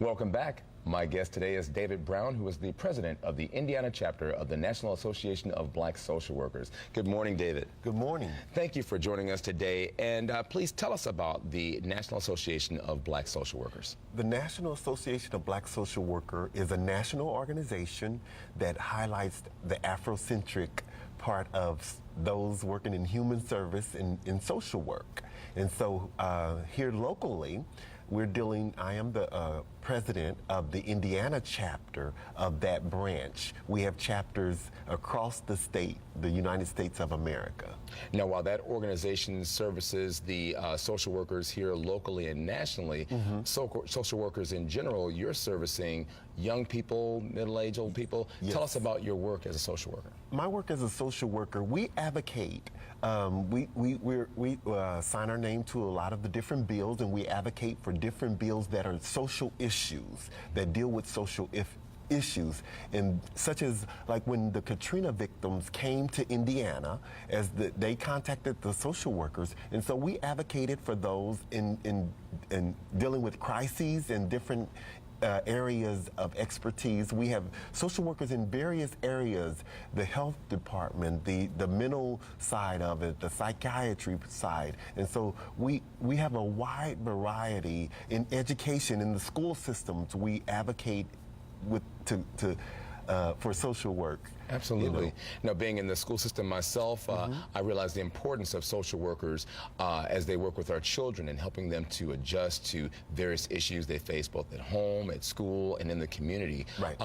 Welcome back. My guest today is David Brown, who is the president of the Indiana chapter of the National Association of Black Social Workers. Good morning, David. Good morning. Thank you for joining us today. And please tell us about the National Association of Black Social Workers. The National Association of Black Social Worker is a national organization that highlights the Afrocentric part of those working in human service and in social work. And so here locally, I am the president of the Indiana chapter of that branch. We have chapters across the state, the United States of America. Now, while that organization services the social workers here locally and nationally, social workers in general, you're servicing young people, middle-aged, old people. Yes. Tell us about your work as a social worker. My work as a social worker, we advocate. We sign our name to a lot of the different bills, and we advocate for different bills that are social issues, that deal with social issues, and such as like when the Katrina victims came to Indiana, they contacted the social workers, and so we advocated for those in dealing with crises and different areas of expertise. We have social workers in various areas, the health department, the mental side of it, the psychiatry side. And so we have a wide variety in education. In the school systems, we advocate for social work. Absolutely. You know. Now, being in the school system myself, I realize the importance of social workers as they work with our children and helping them to adjust to various issues they face both at home, at school, and in the community. Right.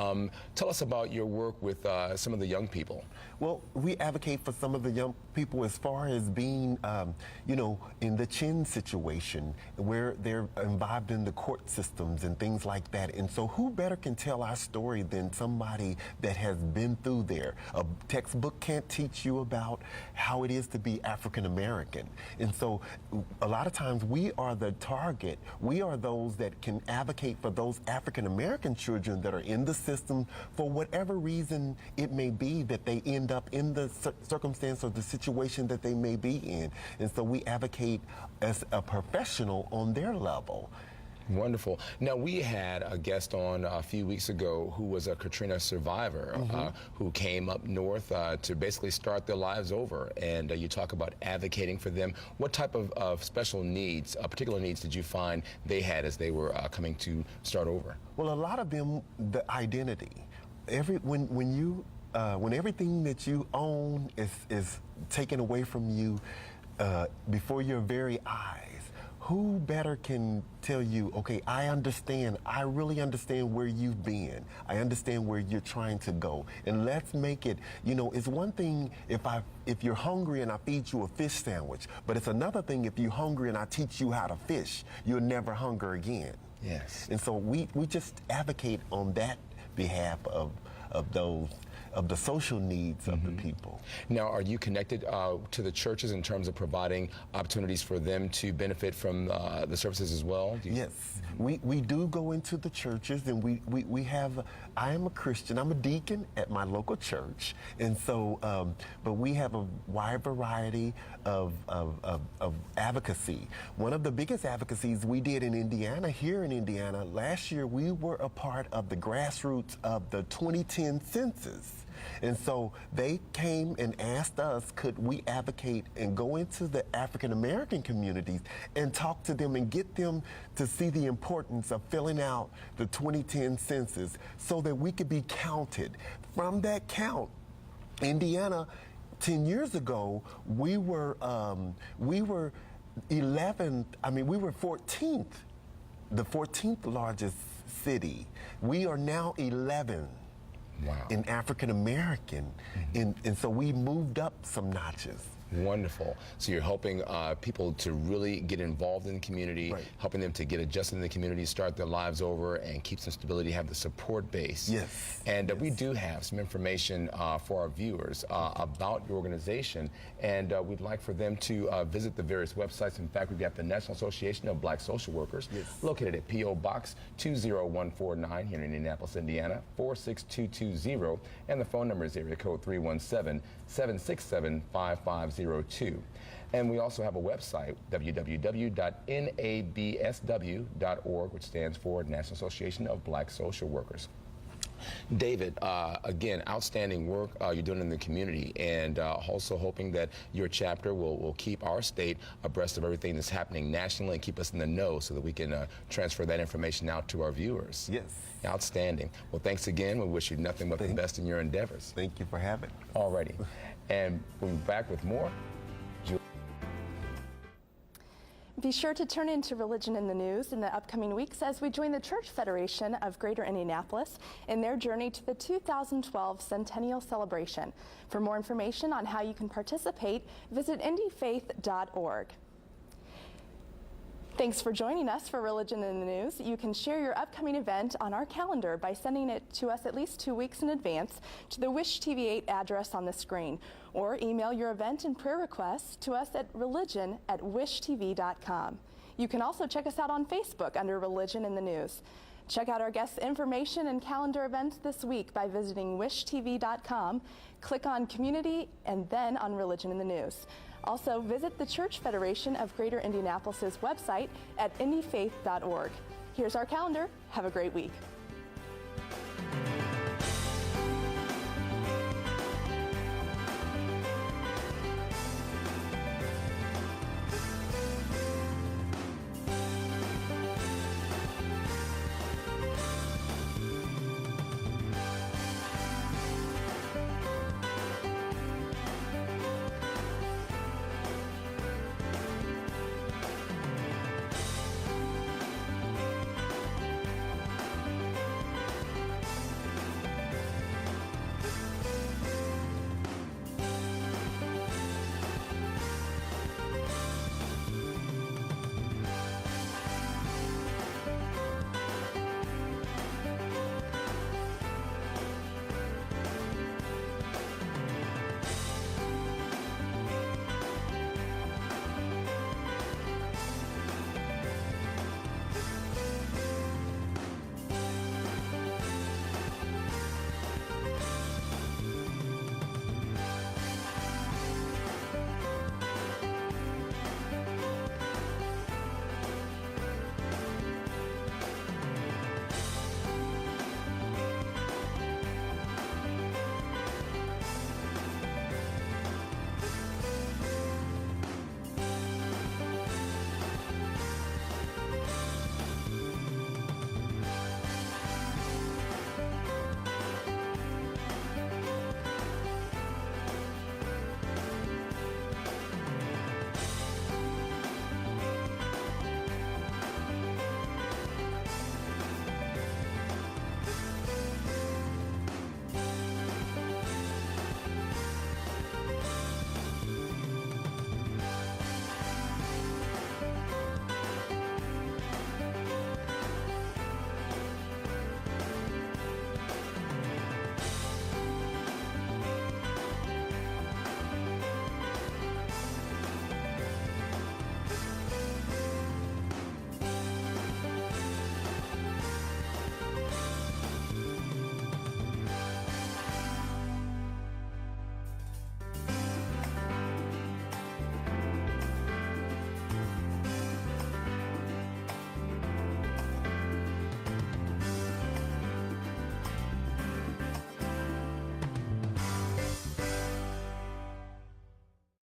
Tell us about your work with some of the young people. Well, we advocate for some of the young people as far as being, in the Chin situation where they're involved in the court systems and things like that. And so who better can tell our story than somebody that has been through there? A textbook can't teach you about how it is to be African American. And so a lot of times we are the target. We are those that can advocate for those African American children that are in the system for whatever reason it may be that they end up in the circumstance or the situation that they may be in. And so we advocate as a professional on their level. Wonderful. Now, we had a guest on a few weeks ago who was a Katrina survivor who came up north to basically start their lives over. And you talk about advocating for them. What type of special needs, particular needs did you find they had as they were coming to start over? Well, a lot of them, the identity. When everything that you own is taken away from you before your very eyes, who better can tell you, okay, I really understand where you've been. I understand where you're trying to go. And let's make it, it's one thing if you're hungry and I feed you a fish sandwich, but it's another thing if you're hungry and I teach you how to fish, you'll never hunger again. Yes. And so we just advocate on that behalf of the social needs of the people. Now, are you connected to the churches in terms of providing opportunities for them to benefit from the services as well? Yes, we do go into the churches, and we have, I am a Christian, I'm a deacon at my local church, and so, but we have a wide variety of advocacy. One of the biggest advocacies we did in Indiana, here in Indiana, last year we were a part of the grassroots of the 2010 census. And so they came and asked us, could we advocate and go into the African American communities and talk to them and get them to see the importance of filling out the 2010 census so that we could be counted. From that count, Indiana, 10 years ago, we were 14th, the 14th largest city. We are now 11. Wow. In African American, and so we moved up some notches. Wonderful. So you're helping people to really get involved in the community, right, helping them to get adjusted in the community, start their lives over, and keep some stability, have the support base. Yes. And we do have some information for our viewers about your organization, and we'd like for them to visit the various websites. In fact, we've got the National Association of Black Social Workers, yes, located at P.O. Box 20149 here in Indianapolis, Indiana, 46220, and the phone number is area code 317-767-5502. And we also have a website, www.nabsw.org, which stands for National Association of Black Social Workers. David, again, outstanding work you're doing in the community, and also hoping that your chapter will keep our state abreast of everything that's happening nationally and keep us in the know so that we can transfer that information out to our viewers. Yes. Outstanding. Well, thanks again. We wish you nothing but the best in your endeavors. Thank you for having me. Alrighty. And we'll be back with more. Be sure to turn into Religion in the News in the upcoming weeks as we join the Church Federation of Greater Indianapolis in their journey to the 2012 Centennial Celebration. For more information on how you can participate, visit indyfaith.org. Thanks for joining us for Religion in the News. You can share your upcoming event on our calendar by sending it to us at least 2 weeks in advance to the Wish TV 8 address on the screen, or email your event and prayer requests to us at religion@wishtv.com. You can also check us out on Facebook under Religion in the News. Check out our guests' information and calendar events this week by visiting wishtv.com, click on Community, and then on Religion in the News. Also, visit the Church Federation of Greater Indianapolis' website at indyfaith.org. Here's our calendar. Have a great week.